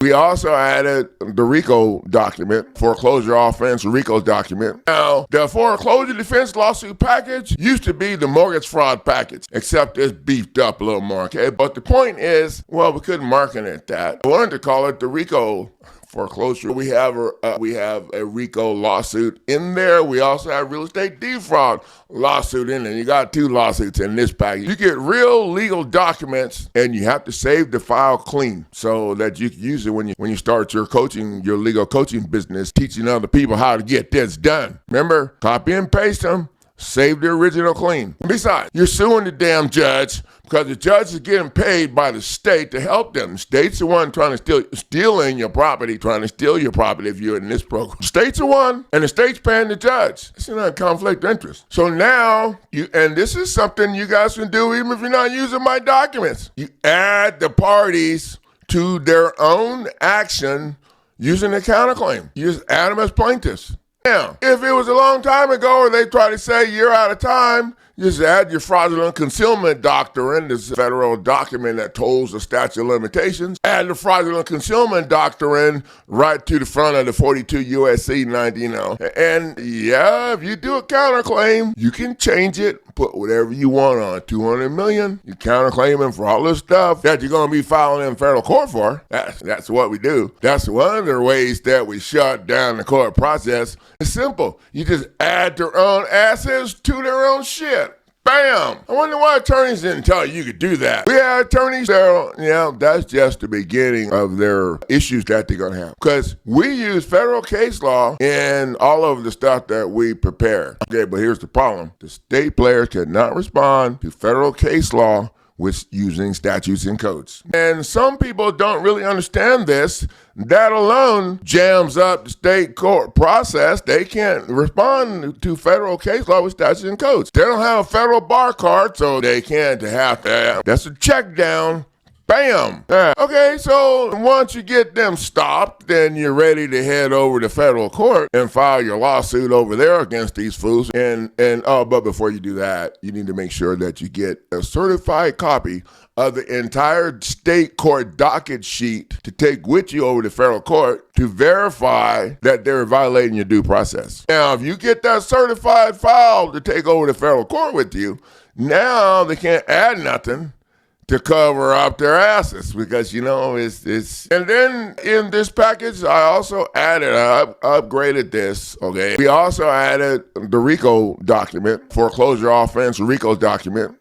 We also added the RICO document, foreclosure offense, RICO document. Now, the foreclosure defense lawsuit package used to be the mortgage fraud package, except it's beefed up a little more, okay? But the point is, well, we couldn't market it that. I wanted to call it the RICO foreclosure. We have a RICO lawsuit in there. We also have real estate defraud lawsuit in there. You got two lawsuits in this package. You get real legal documents, and you have to save the file clean so that you can use it when you start your legal coaching business, teaching other people how to get this done. Remember, copy and paste them. Save the original clean. Besides, you're suing the damn judge because the judge is getting paid by the state to help them. The state's the one trying to steal your property if you're in this program. The state's the one, and the state's paying the judge. It's not a conflict of interest. So now, and this is something you guys can do even if you're not using my documents. You add the parties to their own action using the counterclaim. You just add them as plaintiffs. Now, if it was a long time ago or they try to say you're out of time, just add your fraudulent concealment doctrine, this federal document that tolls the statute of limitations. Add the fraudulent concealment doctrine right to the front of the 42 U.S.C. 19. And yeah, if you do a counterclaim, you can change it, put whatever you want on it. $200 million, you counterclaiming for all this stuff that you're going to be filing in federal court for. That's what we do. That's one of the ways that we shut down the court process. It's simple. You just add their own assets to their own shit. Bam! I wonder why attorneys didn't tell you could do that. We had attorneys that, that's just the beginning of their issues that they're going to have. Because we use federal case law in all of the stuff that we prepare. Okay, but here's the problem. The state players cannot respond to federal case law with using statutes and codes. And some people don't really understand this. That alone jams up the state court process. They can't respond to federal case law with statutes and codes. They don't have a federal bar card, so they can't have that. That's a check down. Bam! Okay, so once you get them stopped, then you're ready to head over to federal court and file your lawsuit over there against these fools. But before you do that, you need to make sure that you get a certified copy of the entire state court docket sheet to take with you over to federal court to verify that they're violating your due process. Now, if you get that certified file to take over to federal court with you, now they can't add nothing to cover up their asses because, it's. And then in this package, I also upgraded this, okay? We also added the RICO document, foreclosure offense, RICO document.